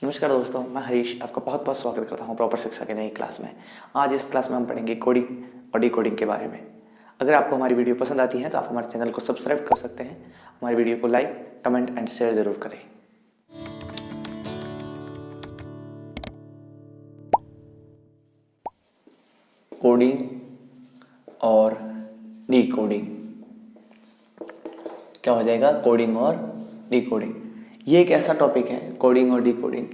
नमस्कार दोस्तों, मैं हरीश आपका बहुत बहुत स्वागत करता हूं प्रॉपर शिक्षा के नई क्लास में। आज इस क्लास में हम पढ़ेंगे कोडिंग और डिकोडिंग के बारे में। अगर आपको हमारी वीडियो पसंद आती है तो आप हमारे चैनल को सब्सक्राइब कर सकते हैं। हमारी वीडियो को लाइक, कमेंट एंड शेयर ज़रूर करें। कोडिंग और डिकोडिंग क्या हो जाएगा? कोडिंग और डिकोडिंग। ये एक ऐसा टॉपिक है, कोडिंग और डिकोडिंग।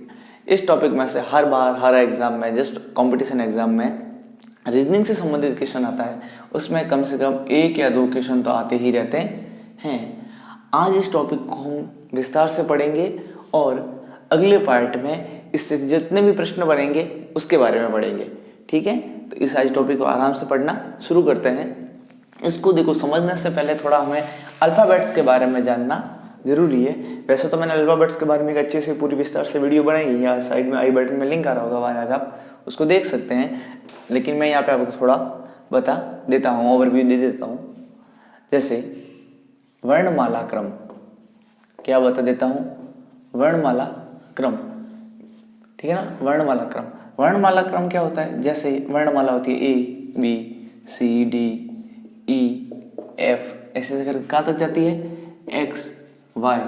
इस टॉपिक में से हर बार हर एग्जाम में, जस्ट कंपटीशन एग्जाम में रीजनिंग से संबंधित क्वेश्चन आता है, उसमें कम से कम एक या दो क्वेश्चन तो आते ही रहते हैं। आज इस टॉपिक को हम विस्तार से पढ़ेंगे और अगले पार्ट में इससे जितने भी प्रश्न बनेंगे उसके बारे में पढ़ेंगे। ठीक है, तो इस आज टॉपिक को आराम से पढ़ना शुरू करते हैं। इसको देखो, समझने से पहले थोड़ा हमें अल्फ़ाबेट्स के बारे में जानना जरूरी है। वैसे तो मैंने अल्फ़ाबेट्स के बारे में एक अच्छे से पूरी विस्तार से वीडियो बनाई है, या साइड में आई बटन में लिंक आ रहा होगा, वहाँ जाकर आप उसको देख सकते हैं। लेकिन मैं यहाँ पे आपको थोड़ा बता देता हूँ, ओवरव्यू दे देता हूँ। जैसे वर्णमाला क्रम, क्या बता देता हूँ? वर्णमाला क्रम, ठीक है ना। वर्णमाला क्रम, वर्णमाला क्रम क्या होता है? जैसे वर्णमाला होती है A B C D E F, ऐसे करके कहाँ तक जाती है? एक्स वाई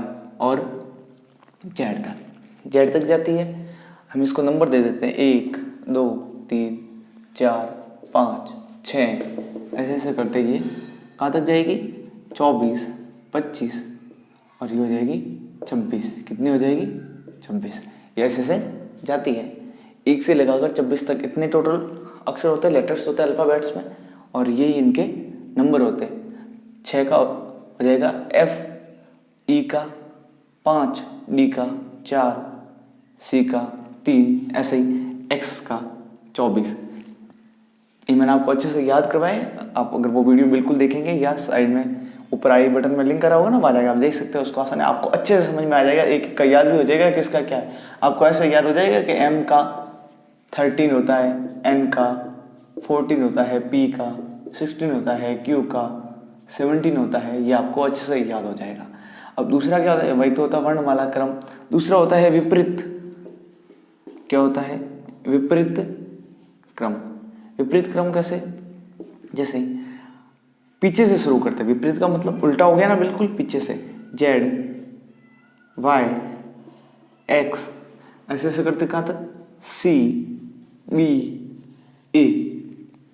और जेड तक जाती है। हम इसको नंबर दे देते हैं 1 2 3 4 5 6, ऐसे ऐसे करते ये कहाँ तक जाएगी? 24 25 और ये हो जाएगी 26। कितनी हो जाएगी? 26। ये ऐसे से जाती है, 1 से लगाकर 26 तक। इतने टोटल अक्षर होते हैं, लेटर्स होते हैं अल्फ़ाबेट्स में, और ये इनके नंबर होते हैं। 6 का हो जाएगा एफ ई का 5, डी का 4, सी का 3, ऐसे ही एक्स का 24। ये मैंने आपको अच्छे से याद करवाए। आप अगर वो वीडियो बिल्कुल देखेंगे, या साइड में ऊपर आई बटन में लिंक करा होगा ना, वहाँ जाकर आप देख सकते हो। उसको आसान है, आपको अच्छे से समझ में आ जाएगा। एक का याद भी हो जाएगा किसका क्या है। आपको ऐसे याद हो जाएगा कि एम का 13 होता है, एन का 14 होता है, पी का 16 होता है, क्यू का 17 होता है। ये आपको अच्छे से याद हो जाएगा। अब दूसरा क्या होता है? वही तो होता है वर्णमाला क्रम। दूसरा होता है विपरीत। क्या होता है? विपरीत क्रम। विपरीत क्रम कैसे? जैसे पीछे से शुरू करते हैं। विपरीत का मतलब उल्टा हो गया ना, बिल्कुल पीछे से। जेड वाई एक्स, ऐसे ऐसे करते कहाँ तक? सी बी ए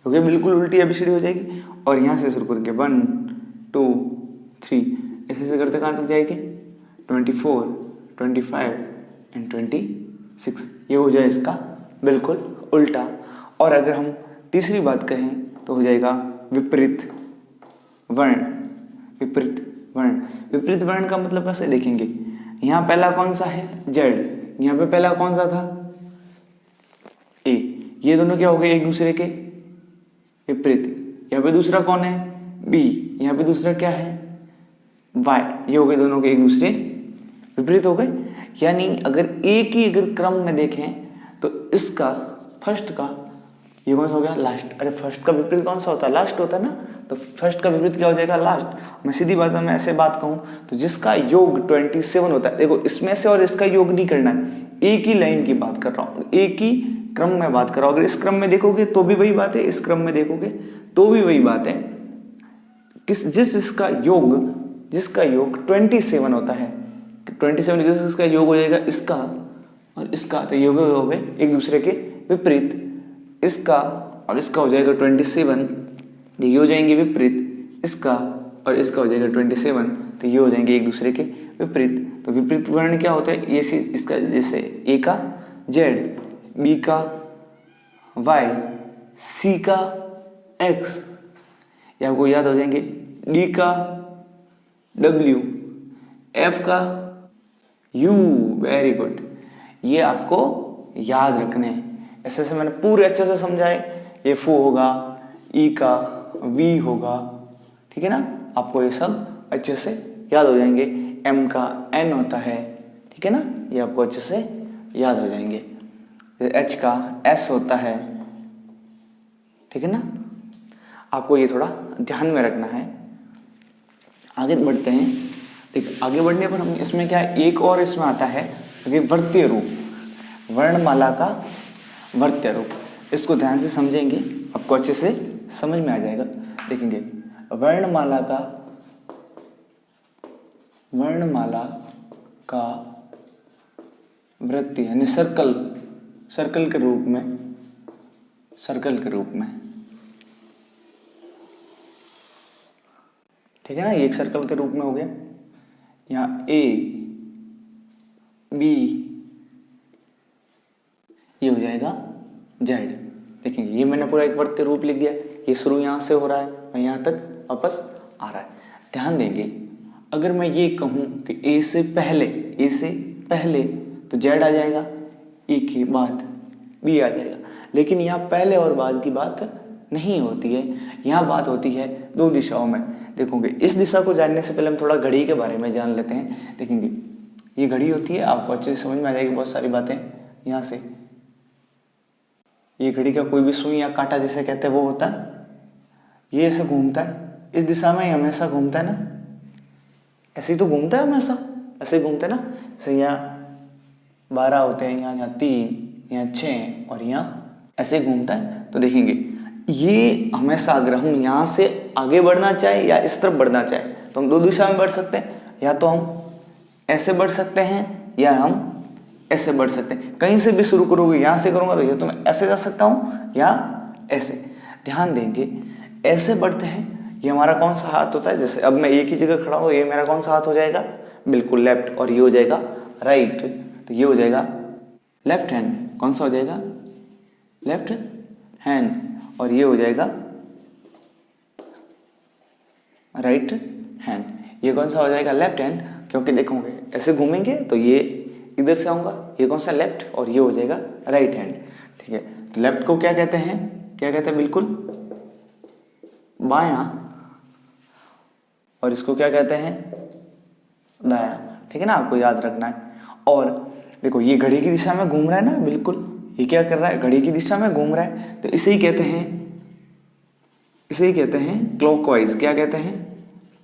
हो गया, बिल्कुल उल्टी एबीसीडी हो जाएगी। और यहाँ से शुरू करके 1 2 3, ऐसे ऐसे करते कहाँ तक जाएगी? 24 25 एंड 26। ये हो जाए इसका बिल्कुल उल्टा। और अगर हम तीसरी बात कहें तो हो जाएगा विपरीत वर्ण। विपरीत वर्ण, विपरीत वर्ण का मतलब कैसे देखेंगे? यहाँ पहला कौन सा है? जेड। यहाँ पे पहला कौन सा था? ए। ये दोनों क्या हो गए? एक दूसरे के विपरीत। यहाँ पे दूसरा कौन है? बी। यहाँ पे दूसरा क्या है? वाई। ये हो गए दोनों के एक दूसरे विपरीत हो गए। यानी अगर एक ही अगर क्रम में देखें तो इसका फर्स्ट का ये कौन सा हो गया? लास्ट। अरे फर्स्ट का विपरीत कौन सा होता है? लास्ट होता है ना। तो फर्स्ट का विपरीत क्या हो जाएगा? लास्ट। मैं सीधी बात में ऐसे बात कहूँ तो जिसका योग 27 होता है, देखो इसमें से और इसका योग नहीं करना है, एक ही लाइन की बात कर रहा हूँ, एक ही क्रम में बात कर रहा हूँ। अगर इस क्रम में देखोगे तो भी वही बात है, इस क्रम में देखोगे तो भी वही बात है। जिसका योग 27 होता है, 27 जिसका योग हो जाएगा इसका और इसका, तो योग हो गए एक दूसरे के विपरीत। इसका और इसका हो जाएगा 27, ये हो जाएंगे विपरीत। इसका और इसका हो जाएगा 27, तो ये हो जाएंगे एक दूसरे के विपरीत। तो विपरीत वर्ण क्या होता है? ये इसका, जैसे ए का जेड, बी का वाई, सी का एक्स, ये आपको याद हो जाएंगे। डी का डब्ल्यू, एफ का यू। वेरी गुड, ये आपको याद रखने हैं। ऐसे से मैंने पूरे अच्छे से समझाए। एफ ओ होगा, ई का वी होगा, ठीक है ना। आपको ये सब अच्छे से याद हो जाएंगे। एम का एन होता है, ठीक है ना, ये आपको अच्छे से याद हो जाएंगे। एच का एस होता है, ठीक है ना। आपको ये थोड़ा ध्यान में रखना है। आगे बढ़ते हैं। देखिए आगे बढ़ने पर हम इसमें क्या है, एक और इसमें आता है विवर्तीय रूप। वर्णमाला का वर्त्य रूप। इसको ध्यान से समझेंगे, आपको अच्छे से समझ में आ जाएगा। देखेंगे वर्णमाला का वृत्ति यानी सर्कल के रूप में, ठीक है ना, ये एक सर्कल के रूप में हो गया। यहाँ ए बी ये हो जाएगा जेड। देखेंगे ये मैंने पूरा एक वर्त्य रूप लिख दिया, ये शुरू यहाँ से हो रहा है और यहाँ तक वापस आ रहा है। ध्यान देंगे अगर मैं ये कहूँ कि ए से पहले तो जेड आ जाएगा, ए के बाद बी आ जाएगा, लेकिन यहाँ पहले और बाद की बात नहीं होती है, यहाँ बात होती है दो दिशाओं में। देखोगे इस दिशा को जानने से पहले हम थोड़ा घड़ी के बारे में जान लेते हैं। देखेंगे ये घड़ी होती है, आपको अच्छे से समझ में आ जाएगी बहुत सारी बातें। यहाँ से ये घड़ी का कोई भी सुई या कांटा जिसे कहते हैं वो होता है, ये ऐसे घूमता है, इस दिशा में हमेशा घूमता है ना, ऐसे ही तो घूमता है हमेशा, ऐसे ही घूमता है ना। जैसे यहाँ 12 होते हैं, यहाँ 3, यहाँ 6 और यहाँ ऐसे घूमता है। तो देखेंगे ये हमेशा अगर हम यहाँ से आगे बढ़ना चाहे या इस तरफ बढ़ना चाहे तो हम दो दिशा में बढ़ सकते हैं, या तो हम ऐसे बढ़ सकते हैं या हम ऐसे बढ़ सकते हैं। कहीं से भी शुरू करोगे, यहाँ से करूँगा तो ये तो मैं ऐसे जा सकता हूँ या ऐसे। ध्यान देंगे ऐसे बढ़ते हैं, ये हमारा कौन सा हाथ होता है। जैसे अब मैं एक ही जगह खड़ा हूँ, ये मेरा कौन सा हाथ हो जाएगा, बिल्कुल लेफ्ट, और ये हो जाएगा राइट। तो ये हो जाएगा लेफ्ट हैंड, कौन सा हो जाएगा लेफ्ट हैंड, और ये हो जाएगा राइट हैंड। ये कौन सा हो जाएगा लेफ्ट हैंड, क्योंकि देखोगे ऐसे घूमेंगे तो ये इधर से आऊंगा, ये कौन सा लेफ्ट, और ये हो जाएगा राइट हैंड। ठीक है, तो लेफ्ट को क्या कहते हैं, बिल्कुल बायां, और इसको क्या कहते हैं दायां। ठीक है ना, आपको याद रखना है। और देखो ये घड़ी की दिशा में घूम रहा है ना, बिल्कुल ये क्या कर रहा है, घड़ी की दिशा में घूम रहा है, तो इसे ही कहते हैं क्लॉकवाइज। क्या कहते हैं,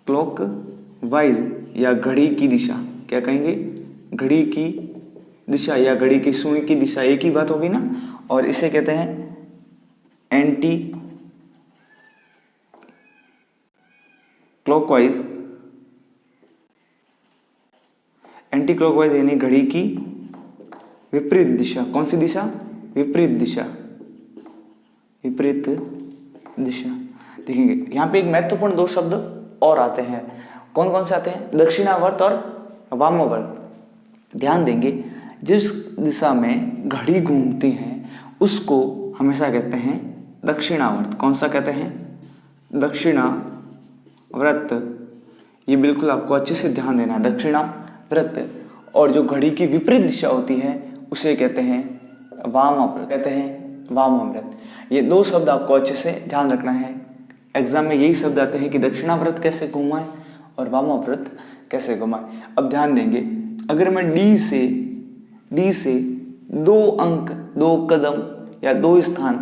क्लॉकवाइज, या घड़ी की दिशा। क्या कहेंगे, घड़ी की दिशा या घड़ी की सुई की दिशा, एक ही बात होगी ना। और इसे कहते हैं एंटी क्लॉकवाइज, यानी घड़ी की विपरीत दिशा। कौन सी दिशा, विपरीत दिशा। देखेंगे यहाँ पे एक महत्वपूर्ण दो शब्द और आते हैं। कौन कौन से आते हैं, दक्षिणावर्त और वामावर्त। ध्यान देंगे जिस दिशा में घड़ी घूमती है उसको हमेशा कहते हैं दक्षिणावर्त। कौन सा कहते हैं, दक्षिणावर्त। ये बिल्कुल आपको अच्छे से ध्यान देना है, दक्षिणावर्त। और जो घड़ी की विपरीत दिशा होती है उसे कहते हैं वामावर्त। ये दो शब्द आपको अच्छे से ध्यान रखना है। एग्जाम में यही शब्द आते हैं कि दक्षिणावर्त कैसे घुमाएं और वामावर्त कैसे घुमाएं। अब ध्यान देंगे अगर मैं डी से 2 अंक 2 कदम या 2 स्थान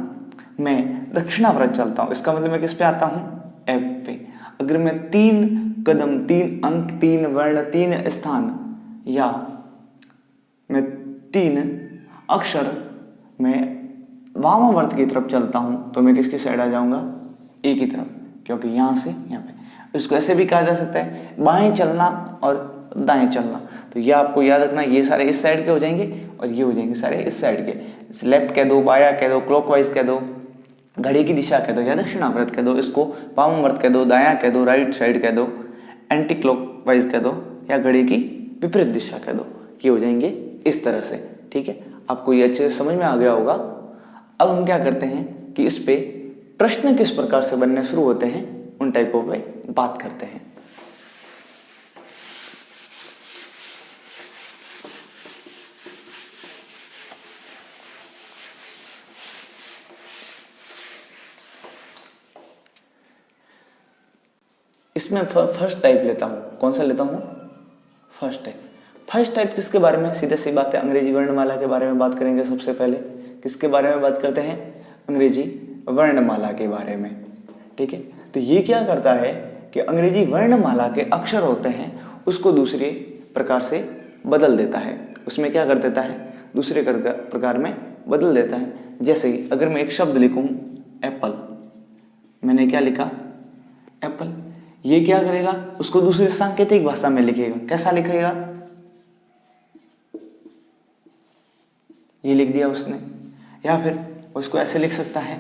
में दक्षिणावर्त चलता हूं, इसका मतलब मैं किस पे आता हूं, एफ पे। अगर मैं 3 कदम 3 अंक 3 वर्ण 3 स्थान या मैं 3 अक्षर में वामावर्त की तरफ चलता हूं तो मैं किसकी साइड आ जाऊंगा, ए की तरफ, क्योंकि यहां से यहां पे। इसको ऐसे भी कहा जा सकता है बाएं चलना और दाएं चलना। तो ये आपको याद रखना, ये सारे इस साइड के हो जाएंगे और ये हो जाएंगे सारे इस साइड के। लेफ्ट कह दो, बाया कह दो, क्लॉकवाइज कह दो, घड़ी की दिशा कह दो या दक्षिणावर्त कह दो, इसको वामावर्त कह दो, दायां कह दो, राइट साइड कह दो, एंटी क्लॉकवाइज कह दो या घड़ी की विपरीत दिशा कह दो। ये हो जाएंगे इस तरह से। ठीक है, आपको ये अच्छे से समझ में आ गया होगा। अब हम क्या करते हैं कि इस पे प्रश्न किस प्रकार से बनने शुरू होते हैं उन टाइपों पे बात करते हैं। इसमें फर्स्ट टाइप लेता हूं, कौन सा लेता हूं, फर्स्ट टाइप किसके बारे में, सीधे सी बात है अंग्रेजी वर्णमाला के बारे में बात करेंगे। सबसे पहले किसके बारे में बात करते हैं, अंग्रेजी वर्णमाला के बारे में। ठीक है, तो ये क्या करता है कि अंग्रेजी वर्णमाला के अक्षर होते हैं उसको दूसरे प्रकार से बदल देता है। उसमें क्या कर देता है, दूसरे प्रकार में बदल देता है। जैसे कि अगर मैं एक शब्द लिखूं एप्पल, मैंने क्या लिखा एप्पल, ये क्या करेगा उसको दूसरी सांकेतिक भाषा में लिखेगा। कैसा लिखेगा, ये लिख दिया उसने, या फिर उसको ऐसे लिख सकता है,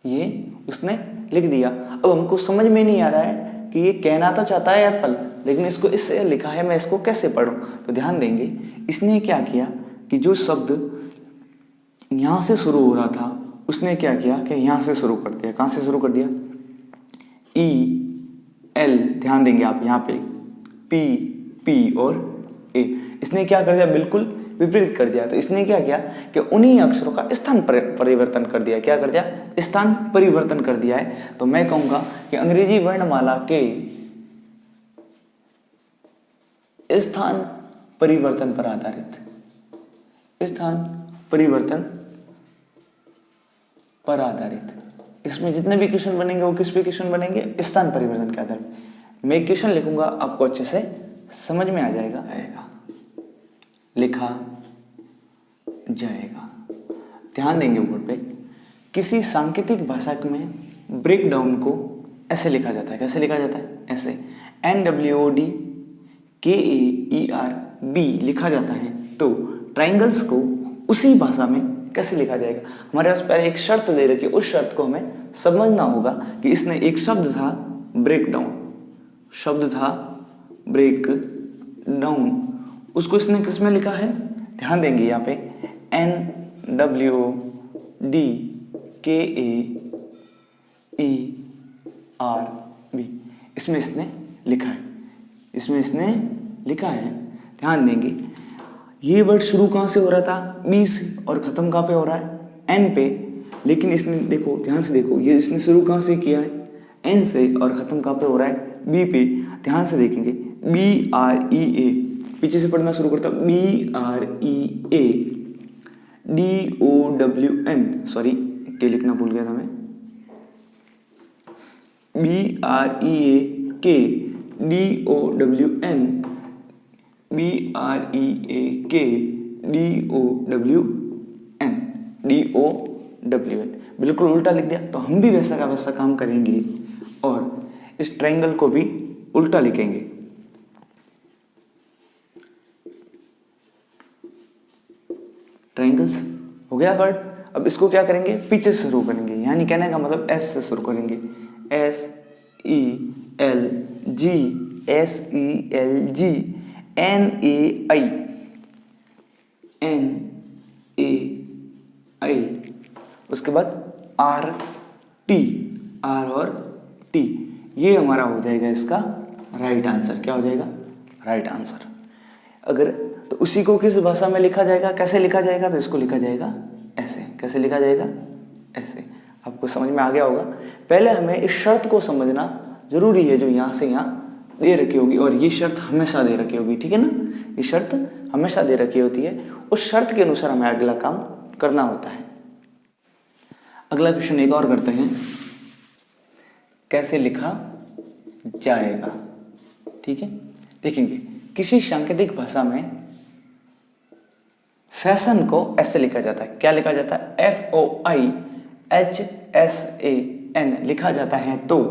ये उसने लिख दिया। अब हमको समझ में नहीं आ रहा है कि ये कहना तो चाहता है एप्पल, लेकिन इसको इससे लिखा है, मैं इसको कैसे पढूं। तो ध्यान देंगे इसने क्या किया कि जो शब्द यहां से शुरू हो रहा था उसने क्या किया कि यहां से शुरू कर दिया। कहां से शुरू कर दिया, ई एल, ध्यान देंगे आप यहाँ पे पी पी और ए, इसने क्या कर दिया बिल्कुल विपरीत कर दिया। तो इसने क्या किया कि उन्हीं अक्षरों का स्थान परिवर्तन कर दिया। क्या कर दिया, स्थान परिवर्तन कर दिया है। तो मैं कहूंगा कि अंग्रेजी वर्णमाला के स्थान परिवर्तन पर आधारित, स्थान परिवर्तन पर आधारित, इसमें जितने भी क्वेश्चन बनेंगे वो किस पे क्वेश्चन बनेंगे, स्थान परिवर्तन के आधार पर। मैं क्वेश्चन लिखूंगा, आपको अच्छे से समझ में आ जाएगा, लिखा जाएगा। ध्यान देंगे बोर्ड पे, किसी सांकेतिक भाषा में ब्रेक डाउन को ऐसे लिखा जाता है। कैसे लिखा जाता है, ऐसे NWORDKAERB लिखा जाता है। तो ट्राइंगल्स को उसी भाषा में कैसे लिखा जाएगा, हमारे पास पहले एक शर्त दे रखी है, उस शर्त को हमें समझना होगा कि इसने एक शब्द था ब्रेक डाउन, शब्द था ब्रेक डाउन, उसको इसने किस में लिखा है, ध्यान देंगे यहाँ पे NWORDKAERB, इसमें इसने लिखा है, इसमें इसने लिखा है। ध्यान देंगे ये वर्ड शुरू कहाँ से हो रहा था, बी से, और खत्म कहाँ पे हो रहा है, एन पे। लेकिन इसने देखो, ध्यान से देखो, ये इसने शुरू कहाँ से किया है, एन से, और खत्म कहाँ पे हो रहा है, बी पे। ध्यान से देखेंगे BREA, पीछे से पढ़ना शुरू करता, BREA DOWN, सॉरी के लिखना भूल गया था मैं, BREAK DOWN, BREAK DOWN, बिल्कुल उल्टा लिख दिया। तो हम भी वैसा का वैसा काम करेंगे और इस ट्रायंगल को भी उल्टा लिखेंगे। ट्रायंगल्स हो गया वर्ड। अब इसको क्या करेंगे, पीछे से शुरू करेंगे, यानी कहने का मतलब एस से शुरू करेंगे, SELG NAI, उसके बाद RT, R और T, ये हमारा हो जाएगा इसका राइट आंसर। क्या हो जाएगा, राइट आंसर। अगर तो उसी को किस भाषा में लिखा जाएगा, कैसे लिखा जाएगा, तो इसको लिखा जाएगा ऐसे। कैसे लिखा जाएगा, ऐसे। आपको समझ में आ गया होगा। पहले हमें इस शर्त को समझना जरूरी है जो यहाँ से यहाँ दे रखी होगी, और ये शर्त हमेशा दे रखी होगी, ठीक है ना, ये शर्त हमेशा दे रखी होती है। उस शर्त के अनुसार हमें अगला काम करना होता है। अगला क्वेश्चन एक और करते हैं, कैसे लिखा जाएगा, ठीक है। देखेंगे किसी सांकेतिक भाषा में फैशन को ऐसे लिखा जाता है। क्या लिखा जाता है, FOIHSAN लिखा जाता है। तो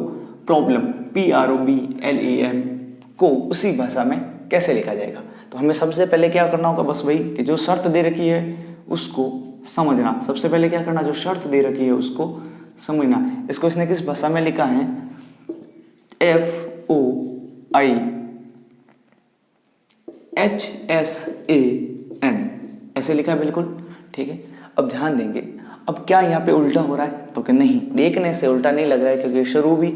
प्रॉब्लम PROBLEM को उसी भाषा में कैसे लिखा जाएगा। तो हमें सबसे पहले क्या करना होगा, बस वही कि जो शर्त दे रखी है उसको समझना। सबसे पहले क्या करना, जो शर्त दे रखी है उसको समझना। इसको इसने किस भाषा में लिखा है, FOIHSAN ऐसे लिखा है, बिल्कुल ठीक है। अब ध्यान देंगे, अब क्या यहाँ पे उल्टा हो रहा है, तो कि नहीं, देखने से उल्टा नहीं लग रहा है, क्योंकि शुरू भी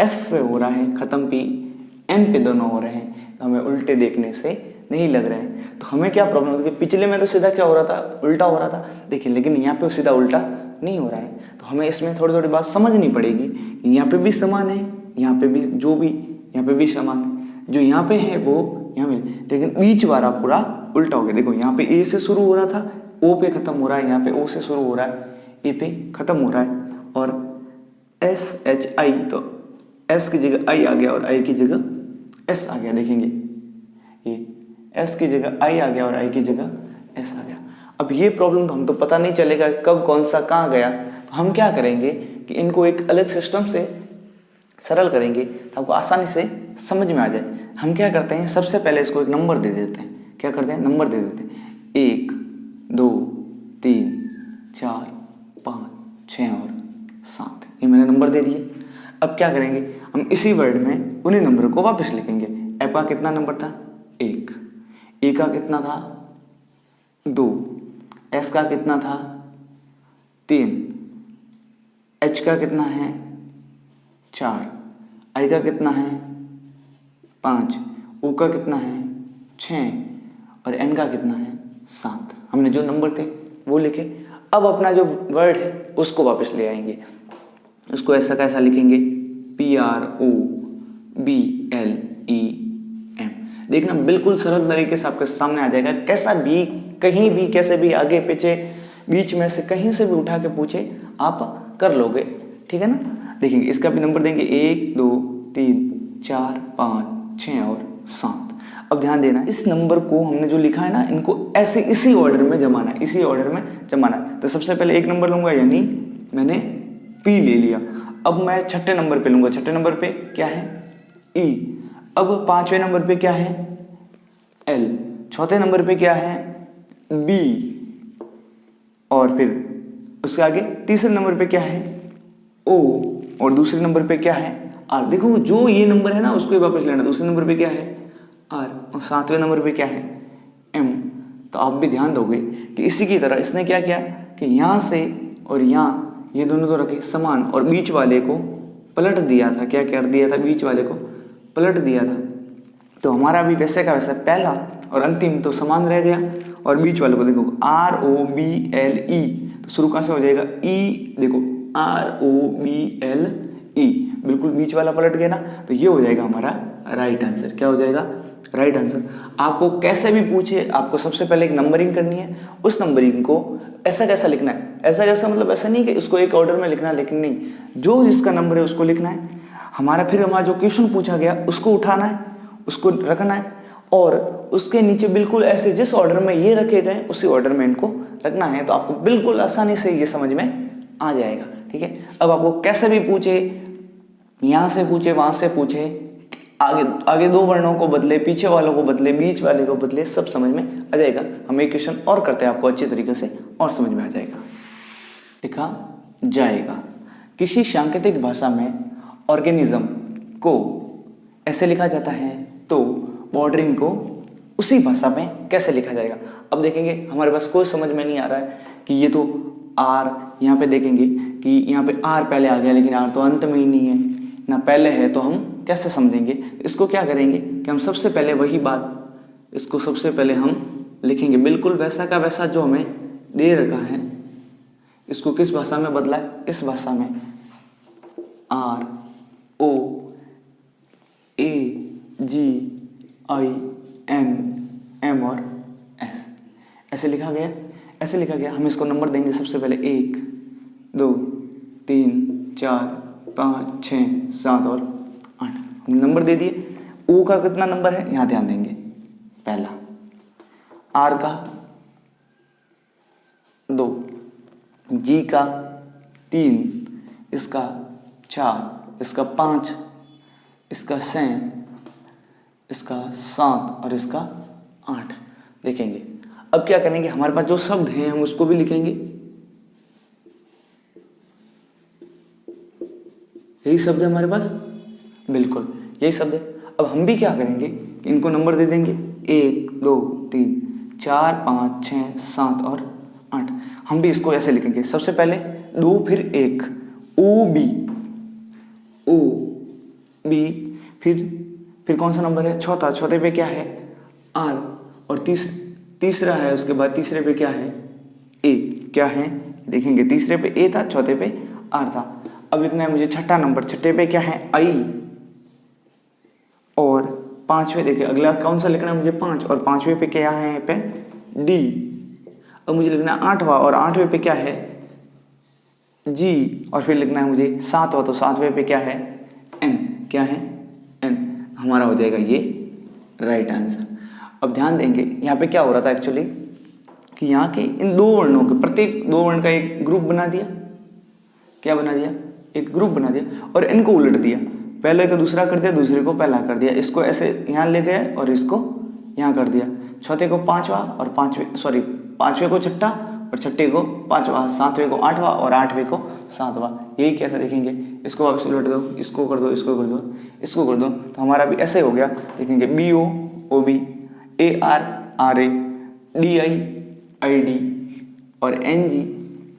F पे हो रहा है, खत्म भी M पे दोनों हो रहे हैं, तो हमें उल्टे देखने से नहीं लग रहे हैं। तो हमें क्या प्रॉब्लम होती है, पिछले में तो सीधा क्या हो रहा था, उल्टा हो रहा था, देखिए, लेकिन यहाँ पे सीधा उल्टा नहीं हो रहा है। तो हमें इसमें थोड़ी थोड़ी बात समझनी पड़ेगी। यहाँ पे भी समान है, यहाँ पे भी जो भी यहाँ पे भी समान है, जो यहाँ पे है वो यहाँ पे, लेकिन बीच वाला पूरा उल्टा हो गया। देखो यहाँ पे A से शुरू हो रहा था, O पे खत्म हो रहा है, यहाँ पे O से शुरू हो रहा है, A पे खत्म हो रहा है, और SHI, तो S की जगह I आ गया और I की जगह S आ गया। देखेंगे एस की जगह आई आ गया और आई की जगह एस आ गया। अब ये प्रॉब्लम तो हम तो पता नहीं चलेगा कब कौन सा कहाँ गया, तो हम क्या करेंगे कि इनको एक अलग सिस्टम से सरल करेंगे तो आपको आसानी से समझ में आ जाए। हम क्या करते हैं, सबसे पहले इसको एक नंबर दे देते हैं। क्या करते हैं, नंबर दे देते हैं 1 2 3 4 5 6 और 7, ये मैंने नंबर दे दिए। अब क्या करेंगे, हम इसी वर्ड में उन्हीं नंबर को वापस लिखेंगे। एफ का कितना नंबर था 1, ए का कितना था 2, एस का कितना था 3, एच का कितना है 4, आई का कितना है 5, ओ का कितना है 6 और एन का कितना है 7। हमने जो नंबर थे वो लिखे। अब अपना जो वर्ड है उसको वापस ले आएंगे। उसको ऐसा कैसा लिखेंगे, PROBLEM। देखना बिल्कुल सरल तरीके से आपके सामने आ जाएगा। कैसा भी, कहीं भी, कैसे भी, आगे पीछे, बीच में से कहीं से भी उठा के पूछे आप कर लोगे, ठीक है ना। देखेंगे इसका भी नंबर देंगे 1 2 3 4 5 6 और 7। अब ध्यान देना, इस नंबर को हमने जो लिखा है ना, इनको ऐसे इसी ऑर्डर में जमाना है, इसी ऑर्डर में जमाना है। तो सबसे पहले एक नंबर लूंगा, यानी मैंने P ले लिया। अब मैं छठे नंबर पे लूंगा, छठे नंबर पे क्या है E। अब पांचवें नंबर पे क्या है L, चौथे नंबर पे क्या है B, और फिर उसके आगे तीसरे नंबर पे क्या है O, और दूसरे नंबर पे क्या है R। देखो जो ये नंबर है ना उसको ही वापस लेना। दूसरे नंबर पे क्या है R और सातवें नंबर पे क्या है M। तो आप भी ध्यान दोगे कि इसी की तरह इसने क्या किया कि यहाँ से और यहाँ ये दोनों तो रखे समान और बीच वाले को पलट दिया था। क्या कर दिया था, बीच वाले को पलट दिया था। तो हमारा भी वैसे का वैसा पहला और अंतिम तो समान रह गया, और बीच वाले को देखो ROBLE, तो शुरू कहाँ से हो जाएगा E। देखो ROBLE, बिल्कुल बीच वाला पलट गया ना, तो ये हो जाएगा हमारा राइट आंसर। क्या हो जाएगा, राइट आंसर। आपको कैसे भी पूछे, आपको सबसे पहले एक नंबरिंग करनी है। उस नंबरिंग को ऐसा कैसा लिखना है, ऐसा कैसा मतलब ऐसा नहीं कि उसको एक ऑर्डर में लिखना है, लेकिन नहीं, जो जिसका नंबर है उसको लिखना है हमारा। फिर हमारा जो क्वेश्चन पूछा गया उसको उठाना है, उसको रखना है, और उसके नीचे बिल्कुल ऐसे जिस ऑर्डर में ये रखे गए उसी ऑर्डर में इनको रखना है। तो आपको बिल्कुल आसानी से ये समझ में आ जाएगा, ठीक है। अब आपको कैसे भी पूछे, यहाँ से पूछे, वहां से पूछे, आगे आगे दो वर्णों को बदले, पीछे वालों को बदले, बीच वाले को बदले, सब समझ में आ जाएगा। हम एक क्वेश्चन और करते हैं, आपको अच्छी तरीके से और समझ में आ जाएगा। लिखा जाएगा, किसी सांकेतिक भाषा में ऑर्गेनिज्म को ऐसे लिखा जाता है, तो बॉर्डरिंग को उसी भाषा में कैसे लिखा जाएगा। अब देखेंगे हमारे पास कोई समझ में नहीं आ रहा है कि ये तो आर, यहाँ पे देखेंगे कि यहाँ पे आर पहले आ गया, लेकिन आर तो अंत में ही नहीं है ना, पहले है, तो हम कैसे समझेंगे। इसको क्या करेंगे कि हम सबसे पहले वही बात, इसको सबसे पहले हम लिखेंगे बिल्कुल वैसा का वैसा जो हमें दे रखा है। इसको किस भाषा में बदला है, इस भाषा में ROAGIN और S ऐसे लिखा गया, ऐसे लिखा गया। हम इसको नंबर देंगे सबसे पहले 1 2 3 4 5 6 7 और 8। हम नंबर दे दिए। O का कितना नंबर है, यहाँ ध्यान देंगे, पहला। R का 2, G का 3, इसका 4, इसका 5, इसका 6, इसका 7 और इसका 8। देखेंगे अब क्या करेंगे, हमारे पास जो शब्द हैं हम उसको भी लिखेंगे। यही शब्द है हमारे पास, बिल्कुल यही शब्द है। अब हम भी क्या करेंगे कि इनको नंबर दे देंगे 1 2 3 4 5 6 7 और 8। हम भी इसको ऐसे लिखेंगे, सबसे पहले 2 फिर 1 ओ बी, फिर कौन सा नंबर है, चौथा, चौथे पे क्या है आर, और तीसरा है, उसके बाद तीसरे पे क्या है ए। क्या है देखेंगे, तीसरे पे ए था, चौथे पे आर था। अब लिखना है मुझे छठा नंबर, छठे पे क्या है आई, और पांचवें देखिए अगला कौन सा लिखना है मुझे 5, और पांचवें पे क्या है पे डी। अब मुझे लिखना है 8वां, और 8वें पे क्या है जी, और फिर लिखना है मुझे 7वां, तो 7वें पे क्या है एन। क्या है एन, हमारा हो जाएगा ये राइट आंसर। अब ध्यान देंगे यहाँ पे क्या हो रहा था एक्चुअली कि यहाँ के इन दो वर्णों के प्रत्येक दो वर्ण का एक ग्रुप बना दिया। क्या बना दिया? एक ग्रुप बना दिया और इनको उलट दिया। पहले को दूसरा कर दिया, दूसरे को पहला कर दिया। इसको ऐसे यहाँ ले गए और इसको यहाँ कर दिया। चौथे को पांचवा और पांचवे को छठा और छठे को पांचवा, सातवें को आठवां और आठवें को सातवां। यही क्या था देखेंगे। इसको वापस उलट दो, इसको कर दो, इसको कर दो, इसको कर दो, तो हमारा भी ऐसे हो गया। देखेंगे BO OB, AR RA, DI ID और NG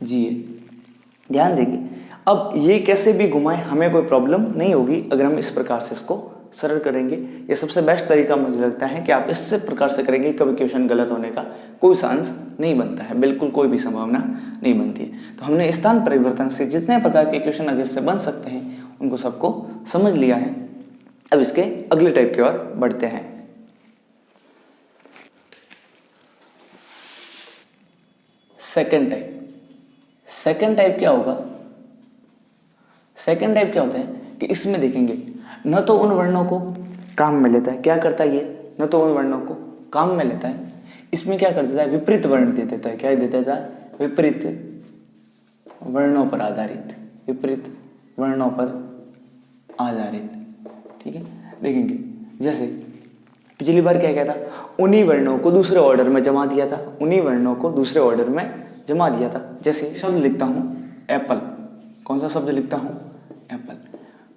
GA। ध्यान देंगे अब ये कैसे भी घुमाए हमें कोई प्रॉब्लम नहीं होगी अगर हम इस प्रकार से इसको सरल करेंगे। ये सबसे बेस्ट तरीका मुझे लगता है कि आप इस प्रकार से करेंगे, कभी क्वेश्चन गलत होने का कोई चांस नहीं बनता है, बिल्कुल कोई भी संभावना नहीं बनती है। तो हमने स्थान परिवर्तन से जितने प्रकार के क्वेश्चन आगे से बन सकते हैं उनको सबको समझ लिया है। अब इसके अगले टाइप की ओर बढ़ते हैं। सेकंड टाइप क्या होगा? सेकंड टाइप क्या होता है कि इसमें देखेंगे न तो उन वर्णों को काम में लेता है। क्या करता है ये? न तो उन वर्णों को काम में लेता है, इसमें क्या कर देता है? विपरीत वर्ण दे देता है। क्या दे देता है? विपरीत वर्णों पर आधारित, विपरीत वर्णों पर आधारित। ठीक है, देखेंगे जैसे पिछली बार क्या कहता, उन्हीं वर्णों को दूसरे ऑर्डर में जमा दिया था, उन्हीं वर्णों को दूसरे ऑर्डर में जमा दिया था। जैसे शब्द लिखता हूं एप्पल, कौन सा शब्द लिखता हूं? एप्पल।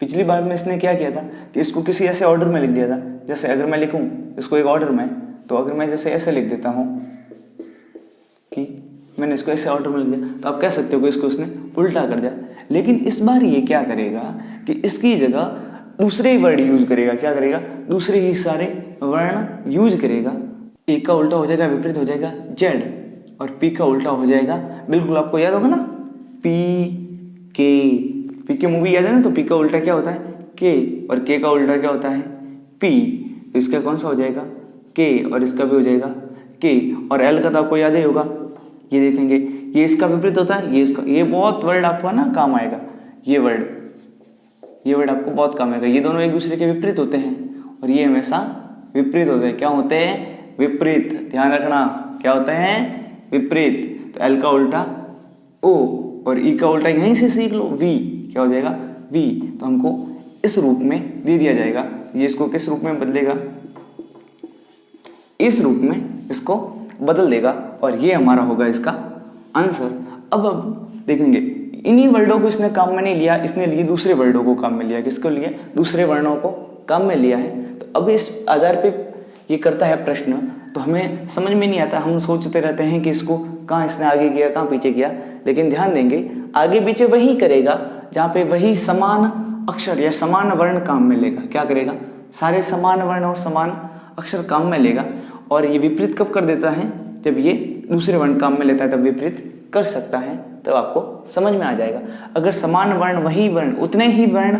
पिछली बार में इसने क्या किया था कि इसको किसी ऐसे ऑर्डर में लिख दिया था। जैसे अगर मैं लिखूं इसको एक ऑर्डर में, तो अगर मैं जैसे ऐसे लिख देता हूं कि मैंने इसको ऐसे ऑर्डर में लिख दिया, तो आप कह सकते हो कि इसको उसने उल्टा कर दिया। लेकिन इस बार ये क्या करेगा कि इसकी जगह दूसरे ही वर्ड यूज करेगा। क्या करेगा? दूसरे ही सारे वर्ण यूज करेगा। ए का उल्टा हो जाएगा, विपरीत हो जाएगा जेड, और पी का उल्टा हो जाएगा, बिल्कुल आपको याद होगा ना, पी के मूवी याद है ना, तो पी का उल्टा क्या होता है? के, और के का उल्टा क्या होता है? पी। इसका कौन सा हो जाएगा? के, और इसका भी हो जाएगा के। और एल का तो आपको याद ही होगा, ये देखेंगे ये इसका विपरीत होता है, ये इसका। ये बहुत वर्ड आपको ना काम आएगा, ये वर्ड आपको बहुत काम आएगा। ये दोनों एक दूसरे के विपरीत होते हैं और ये हमेशा विपरीत होते हैं। क्या होते हैं? विपरीत। ध्यान रखना, क्या होते हैं? विपरीत। तो एल का उल्टा ओ, और ई का उल्टा यहीं से सीख लो, वी। क्या हो जाएगा? वी। तो हमको इस रूप में दे दिया जाएगा। ये इसको किस रूप में बदलेगा? इस रूप में इसको बदल देगा, और ये हमारा होगा इसका आंसर। अब देखेंगे इन्हीं वर्डों को इसने काम में नहीं लिया, इसने लिए दूसरे वर्डों को काम में लिया। किसको लिया? दूसरे वर्णों को काम में लिया है। तो अब इस आधार पे ये करता है प्रश्न, तो हमें समझ में नहीं आता। हम सोचते रहते हैं कि इसको कहाँ इसने आगे किया, कहाँ पीछे किया। लेकिन ध्यान देंगे आगे पीछे वही करेगा जहाँ पे वही समान अक्षर या समान वर्ण काम में लेगा। क्या करेगा? सारे समान वर्ण और समान अक्षर काम में लेगा। और ये विपरीत कब कर देता है? जब ये दूसरे वर्ण काम में लेता है तब विपरीत कर सकता है, तब आपको समझ में आ जाएगा। अगर समान वर्ण, वही वर्ण, उतने ही वर्ण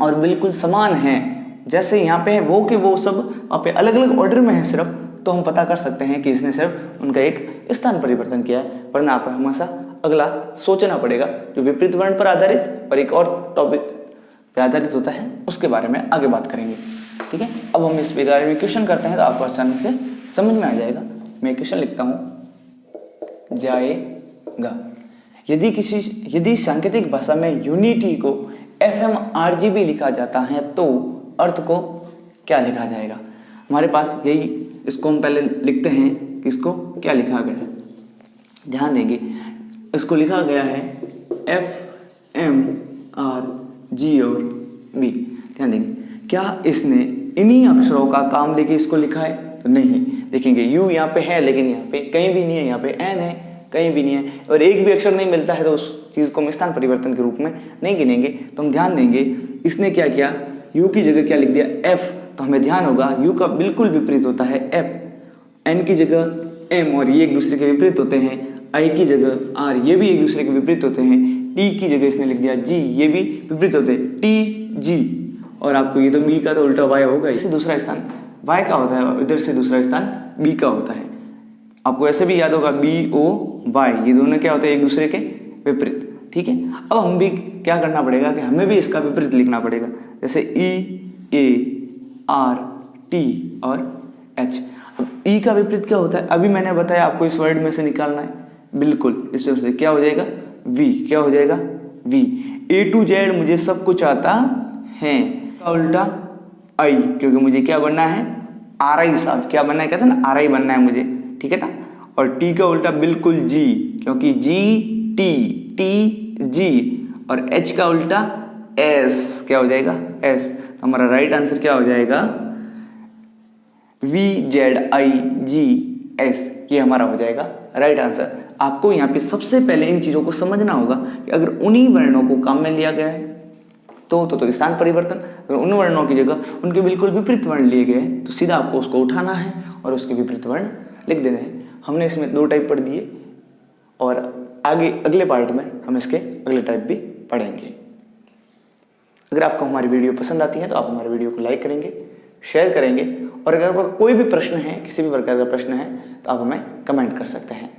और बिल्कुल समान हैं, जैसे यहाँ पे है वो के वो सब वहाँ पे अलग अलग ऑर्डर में है सिर्फ, तो हम पता कर सकते हैं कि इसने सिर्फ उनका एक स्थान परिवर्तन किया है। वरना आप हमेशा अगला सोचना पड़ेगा जो विपरीत वर्ण पर आधारित और एक और टॉपिक पे आधारित होता है, उसके बारे में आगे बात करेंगे। ठीक है, अब हम इस बारे में क्वेश्चन करते हैं तो आपको आसानी से समझ में आ जाएगा। मैं क्वेश्चन लिखता हूँ, जाएगा। यदि सांकेतिक भाषा में यूनिटी को FMRGB लिखा जाता है तो अर्थ को क्या लिखा जाएगा? हमारे पास यही, इसको हम पहले लिखते हैं कि इसको क्या लिखा गया है। ध्यान देंगे इसको लिखा गया है FMRG और B। ध्यान देंगे क्या इसने इन्हीं अक्षरों का काम लेके इसको लिखा है? तो नहीं। देखेंगे U यहाँ पे है लेकिन यहाँ पे कहीं भी नहीं है, यहाँ पे N है कहीं भी नहीं है, और एक भी अक्षर नहीं मिलता है तो उस चीज़ को हम स्थान परिवर्तन के रूप में नहीं गिनेंगे। तो हम ध्यान देंगे इसने क्या किया, U की जगह क्या लिख दिया? F। तो हमें ध्यान होगा U का बिल्कुल विपरीत होता है F, N की जगह M, और ये एक दूसरे के विपरीत होते हैं। I की जगह R, ये भी एक दूसरे के विपरीत होते हैं। T की जगह इसने लिख दिया G, ये भी विपरीत होते हैं, T G। और आपको ये तो B का तो उल्टा Y होगा, इससे दूसरा स्थान Y का होता है और इधर से दूसरा स्थान B का होता है। आपको ऐसे भी याद होगा BOY, ये दोनों क्या होते हैं? एक दूसरे के विपरीत। ठीक है, अब हम भी क्या करना पड़ेगा कि हमें भी इसका विपरीत लिखना पड़ेगा। जैसे E A R T और H। ई का विपरीत क्या होता है, अभी मैंने बताया आपको इस वर्ड में से निकालना है, बिल्कुल इस तरह से क्या हो जाएगा, वी, क्या हो जाएगा, वी। ए टू जेड मुझे सब कुछ आता है का उल्टा आई, क्योंकि मुझे क्या बनना है, आर आई साहब, क्या बनना है, कहते हैं ना आर आई बनना है मुझे, ठीक है ना। और टी का उल्टा बिल्कुल जी, क्योंकि जी टी, टी जी, और एच का उल्टा एस, क्या हो जाएगा, एस। हमारा राइट आंसर क्या हो जाएगा, V Z I G S, ये हमारा हो जाएगा राइट आंसर। आपको यहाँ पे सबसे पहले इन चीजों को समझना होगा कि अगर उन्हीं वर्णों को काम में लिया गया है तो स्थान परिवर्तन, अगर उन वर्णों की जगह उनके बिल्कुल विपरीत वर्ण लिए गए तो सीधा आपको उसको उठाना है और उसके विपरीत वर्ण लिख देने हैं। हमने इसमें 2 टाइप पढ़ दिए और आगे अगले पार्ट में हम इसके अगले टाइप भी पढ़ेंगे। अगर आपको हमारी वीडियो पसंद आती है तो आप हमारे वीडियो को लाइक करेंगे, शेयर करेंगे, और अगर आपका कोई भी प्रश्न है, किसी भी प्रकार का प्रश्न है, तो आप हमें कमेंट कर सकते हैं।